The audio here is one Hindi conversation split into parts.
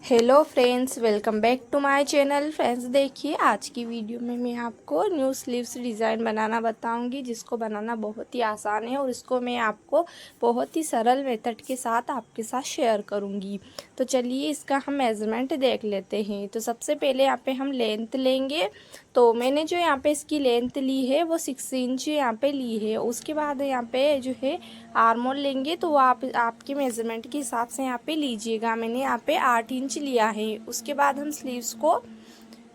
Hello friends, welcome back to my channel. Friends, देखिए आज की वीडियो में मैं आपको न्यू स्लीव्स डिज़ाइन बनाना बताऊंगी, जिसको बनाना बहुत ही आसान है और इसको मैं आपको बहुत ही सरल मेथड के साथ आपके साथ शेयर करूंगी। तो चलिए इसका हम मेज़रमेंट देख लेते हैं। तो सबसे पहले यहाँ पे हम लेंथ लेंगे। तो मैंने जो यहाँ पे इसकी लेंथ ली है वो 6 इंच यहाँ पे ली है। उसके बाद यहाँ पे जो है आर्मोल लेंगे, तो वो आप आपके मेज़रमेंट के हिसाब से यहाँ पे लीजिएगा। मैंने यहाँ पे 8 इंच लिया है। उसके बाद हम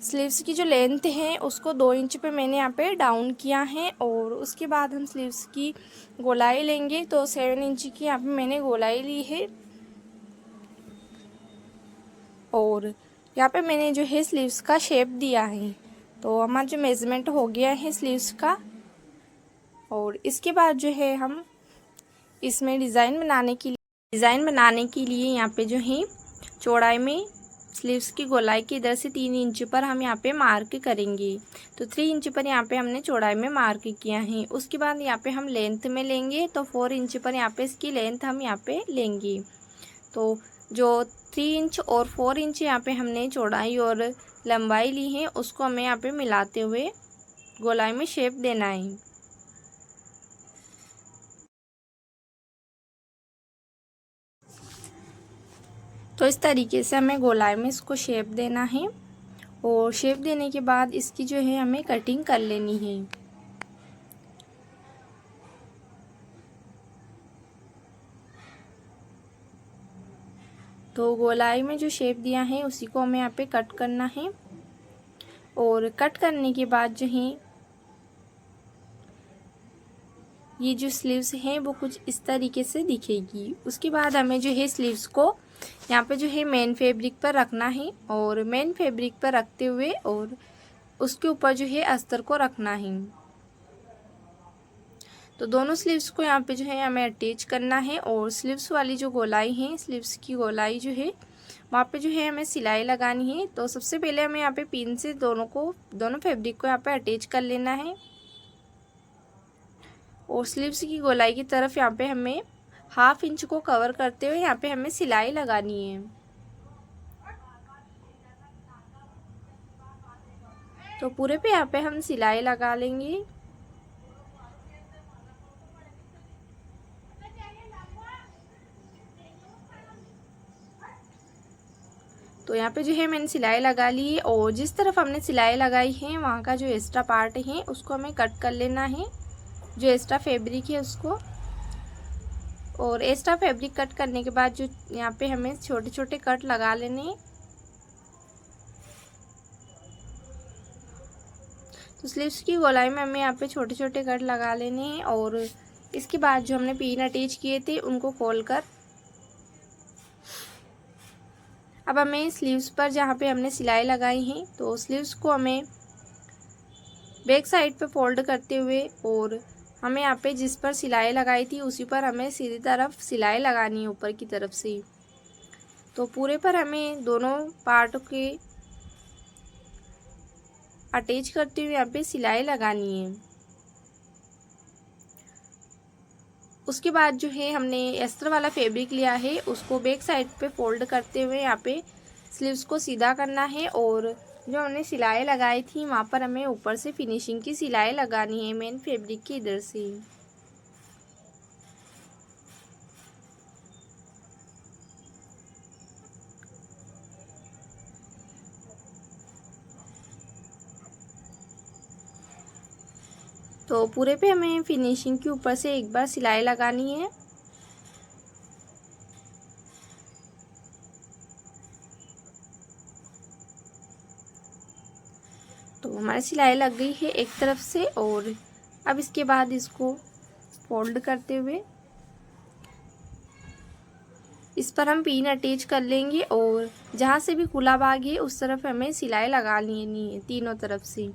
स्लीव्स की जो लेंथ है उसको 2 इंच पे मैंने यहाँ पे डाउन किया है। और उसके बाद हम स्लीव्स की गोलाई लेंगे, तो 7 इंच की यहाँ पे मैंने गोलाई ली है। और यहाँ पे मैंने जो है स्लीव्स का शेप दिया है। तो हमारा जो मेज़रमेंट हो गया है स्लीव्स का। और इसके बाद जो है हम इसमें डिज़ाइन बनाने के लिए यहाँ पे जो है चौड़ाई में स्लीव्स की गोलाई के इधर से 3 इंच पर हम यहाँ पे मार्क करेंगे। तो 3 इंच पर यहाँ पे हमने चौड़ाई में मार्क किया है। उसके बाद यहाँ पे हम लेंथ में लेंगे, तो 4 इंच पर यहाँ पे इसकी लेंथ हम यहाँ पे लेंगे। तो जो 3 इंच और 4 इंच यहाँ पे हमने चौड़ाई और लंबाई ली है उसको हमें यहाँ पे मिलाते हुए गोलाई में शेप देना है। तो इस तरीके से हमें गोलाई में इसको शेप देना है। और शेप देने के बाद इसकी जो है हमें कटिंग कर लेनी है। तो गोलाई में जो शेप दिया है उसी को हमें यहाँ पे कट करना है। और कट करने के बाद जो है ये जो स्लीव्स हैं वो कुछ इस तरीके से दिखेगी। उसके बाद हमें जो है स्लीव्स को यहाँ पे जो है मेन फैब्रिक पर रखना है। और मेन फैब्रिक पर रखते हुए और उसके ऊपर जो है अस्तर को रखना है। तो दोनों स्लीव्स को यहाँ पे जो है हमें अटैच करना है। और स्लीव्स वाली जो गोलाई है, स्लीव्स की गोलाई जो है वहाँ पे जो है हमें सिलाई लगानी है। तो सबसे पहले हमें यहाँ पे पिन से दोनों फैब्रिक को यहाँ पे अटैच कर लेना है। और स्लीव्स की गोलाई की तरफ यहाँ पे हमें 1/2 इंच को कवर करते हुए यहाँ पे हमें सिलाई लगानी है। तो पूरे पे यहाँ पे हम सिलाई लगा लेंगे। तो यहाँ पे जो है मैंने सिलाई लगा ली है। और जिस तरफ हमने सिलाई लगाई है वहाँ का जो एक्स्ट्रा पार्ट है उसको हमें कट कर लेना है, जो एक्स्ट्रा फैब्रिक है उसको। और एक्स्ट्रा फैब्रिक कट करने के बाद जो यहाँ पे हमें छोटे छोटे कट लगा लेने हैं। तो स्लीव्स की गोलाई में हमें यहाँ पे छोटे छोटे कट लगा लेने हैं। और इसके बाद जो हमने पिन अटैच किए थे उनको खोलकर अब हमें स्लीव्स पर जहाँ पे हमने सिलाई लगाई है तो स्लीव्स को हमें बैक साइड पे फोल्ड करते हुए और हमें यहाँ पे जिस पर सिलाई लगाई थी उसी पर हमें सीधी तरफ सिलाई लगानी है ऊपर की तरफ से। तो पूरे पर हमें दोनों पार्ट के अटैच करते हुए यहाँ पे सिलाई लगानी है। उसके बाद जो है हमने अस्तर वाला फैब्रिक लिया है उसको बैक साइड पे फोल्ड करते हुए यहाँ पे स्लीव्स को सीधा करना है। और जो हमने सिलाई लगाई थी वहाँ पर हमें ऊपर से फिनिशिंग की सिलाई लगानी है मेन फैब्रिक के इधर से। तो पूरे पे हमें फिनिशिंग के ऊपर से एक बार सिलाई लगानी है। तो हमारी सिलाई लग गई है एक तरफ से। और अब इसके बाद इसको फोल्ड करते हुए इस पर हम पिन अटैच कर लेंगे। और जहाँ से भी खुला भाग है उस तरफ हमें सिलाई लगा लेनी है तीनों तरफ से।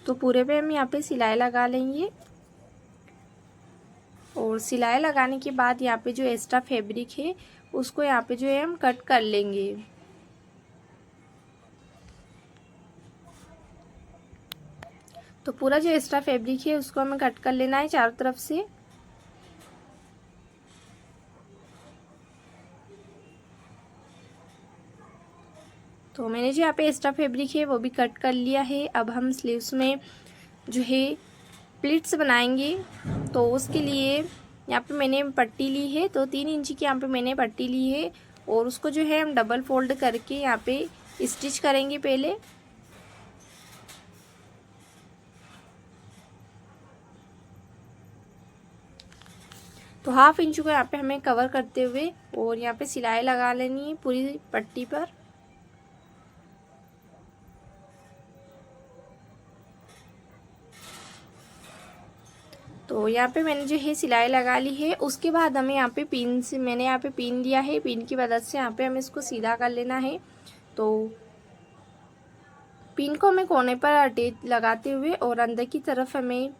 तो पूरे पे हम यहाँ पे सिलाई लगा लेंगे। और सिलाई लगाने के बाद यहाँ पे जो एक्स्ट्रा फैब्रिक है उसको यहाँ पे जो है हम कट कर लेंगे। तो पूरा जो एक्स्ट्रा फैब्रिक है उसको हमें कट कर लेना है चारों तरफ से। तो मैंने जो यहाँ पे एक्स्ट्रा फैब्रिक है वो भी कट कर लिया है। अब हम स्लीव्स में जो है प्लीट्स बनाएंगे। तो उसके लिए यहाँ पे मैंने पट्टी ली है, तो 3 इंच की यहाँ पे मैंने पट्टी ली है और उसको जो है हम डबल फोल्ड करके यहाँ पे स्टिच करेंगे पहले। तो 1/2 इंच को यहाँ पे हमें कवर करते हुए और यहाँ पे सिलाई लगा लेनी है पूरी पट्टी पर। तो यहाँ पे मैंने जो है सिलाई लगा ली है। उसके बाद हमें यहाँ पे पिन से मैंने यहाँ पे पिन दिया है, पिन की मदद से यहाँ पे हमें इसको सीधा कर लेना है। तो पिन को हमें कोने पर अटैच लगाते हुए और अंदर की तरफ हमें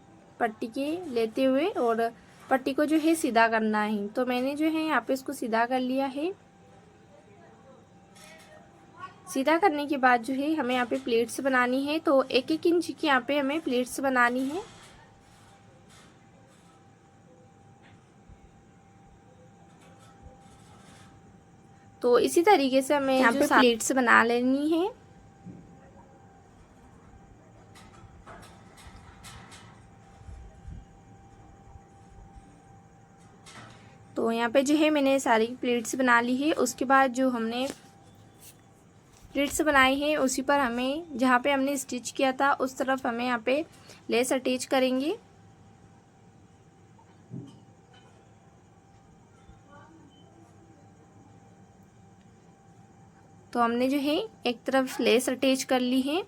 पट्टी के लेते हुए और पट्टी को जो है सीधा करना है। तो मैंने जो है यहाँ पे इसको सीधा कर लिया है। सीधा करने के बाद जो है हमें यहाँ पे प्लेट्स बनानी है। तो 1-1 इंच की यहाँ पे हमें प्लेट्स बनानी है। तो इसी तरीके से हमें यहाँ पे प्लेट्स बना लेनी है। तो यहाँ पे जो है मैंने सारी प्लेट्स बना ली है। उसके बाद जो हमने प्लेट्स बनाई है उसी पर हमें जहाँ पे हमने स्टिच किया था उस तरफ हमें यहाँ पे लेस अटैच करेंगे। तो हमने जो है एक तरफ लेस अटैच कर ली है।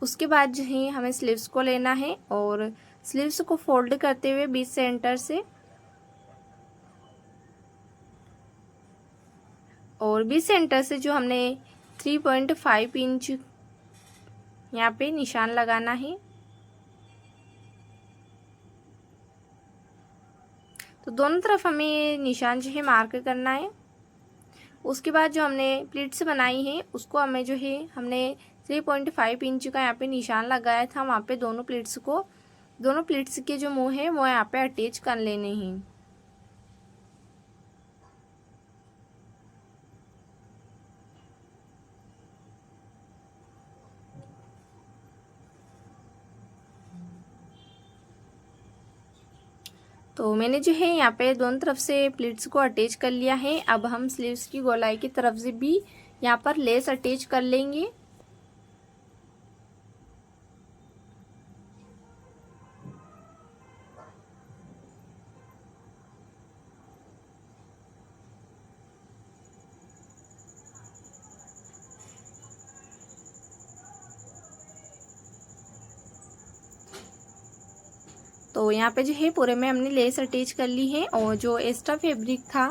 उसके बाद जो है हमें स्लीव्स को लेना है और स्लीव्स को फोल्ड करते हुए बीच सेंटर से और बीच सेंटर से जो हमने 3.5 इंच यहाँ पे निशान लगाना है। तो दोनों तरफ हमें ये निशान जो है मार्क करना है। उसके बाद जो हमने प्लीट्स बनाई है उसको हमें जो है हमने 3.5 इंच का यहाँ पे निशान लगाया था, वहाँ पे दोनों प्लीट्स के जो मुंह है वो यहाँ पे अटैच कर लेने हैं। तो मैंने जो है यहाँ पे दोनों तरफ से प्लीट्स को अटैच कर लिया है। अब हम स्लीव्स की गोलाई की तरफ से भी यहाँ पर लेस अटैच कर लेंगे। तो यहाँ पे जो है पूरे में हमने लेस अटैच कर ली है और जो एक्स्ट्रा फैब्रिक था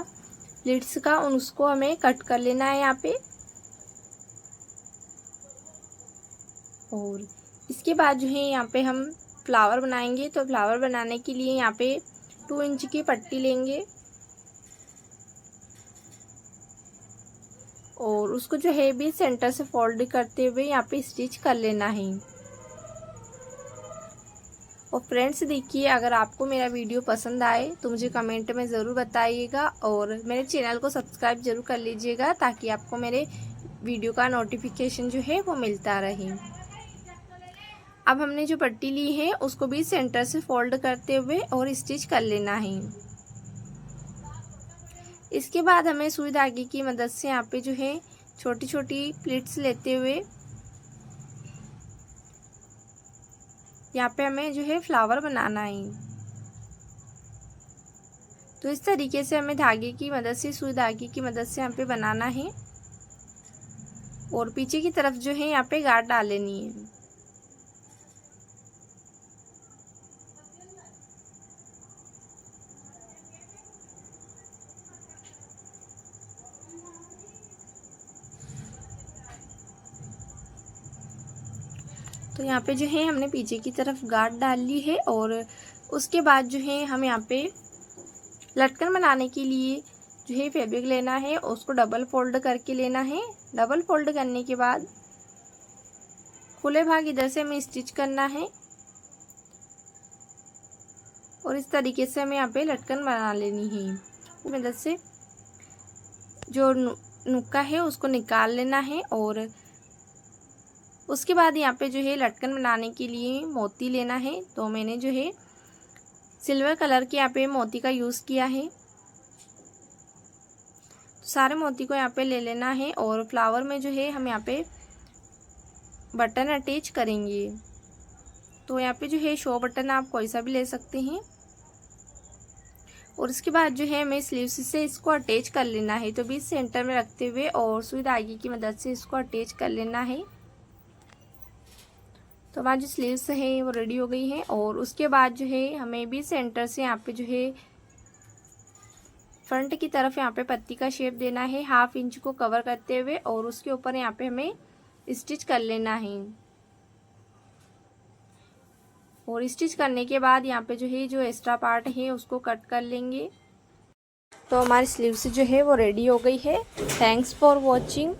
प्लीट्स का उसको हमें कट कर लेना है यहाँ पे। और इसके बाद जो है यहाँ पे हम फ्लावर बनाएंगे। तो फ्लावर बनाने के लिए यहाँ पे 2 इंच की पट्टी लेंगे और उसको जो है भी सेंटर से फोल्ड करते हुए यहाँ पे स्टिच कर लेना है। और फ्रेंड्स देखिए, अगर आपको मेरा वीडियो पसंद आए तो मुझे कमेंट में ज़रूर बताइएगा और मेरे चैनल को सब्सक्राइब ज़रूर कर लीजिएगा ताकि आपको मेरे वीडियो का नोटिफिकेशन जो है वो मिलता रहे। अब हमने जो पट्टी ली है उसको भी सेंटर से फोल्ड करते हुए और स्टिच कर लेना है। इसके बाद हमें सुई धागे की मदद से यहाँ पे जो है छोटी छोटी प्लीट्स लेते हुए यहाँ पे हमें जो है फ्लावर बनाना है। तो इस तरीके से हमें धागे की मदद से सुई धागे की मदद से यहाँ पे बनाना है और पीछे की तरफ जो है यहाँ पे गांठ डाल लेनी है। तो यहाँ पे जो है हमने पीछे की तरफ गांठ डाल ली है और उसके बाद जो है हम यहाँ पे लटकन बनाने के लिए जो है फैब्रिक लेना है, उसको डबल फोल्ड करके लेना है। डबल फोल्ड करने के बाद खुले भाग इधर से हमें स्टिच करना है और इस तरीके से हमें यहाँ पे लटकन बना लेनी है। तो मदद से जो नुक्का है उसको निकाल लेना है। और उसके बाद यहाँ पे जो है लटकन बनाने के लिए मोती लेना है। तो मैंने जो है सिल्वर कलर के यहाँ पे मोती का यूज़ किया है। तो सारे मोती को यहाँ पे ले लेना है और फ्लावर में जो है हम यहाँ पे बटन अटैच करेंगे। तो यहाँ पे जो है शो बटन आप कोई सा भी ले सकते हैं। और उसके बाद जो है हमें स्लीव्स से इसको अटैच कर लेना है। तो बीच सेंटर में रखते हुए और सुई धागे की मदद से इसको अटैच कर लेना है। तो हमारी जो स्लीव्स है वो रेडी हो गई है। और उसके बाद जो है हमें बीच सेंटर से यहाँ पे जो है फ्रंट की तरफ यहाँ पे पत्ती का शेप देना है 1/2 इंच को कवर करते हुए। और उसके ऊपर यहाँ पे हमें स्टिच कर लेना है। और स्टिच करने के बाद यहाँ पे जो है जो एक्स्ट्रा पार्ट है उसको कट कर लेंगे। तो हमारी स्लीव्स जो है वो रेडी हो गई है। Thanks for watching.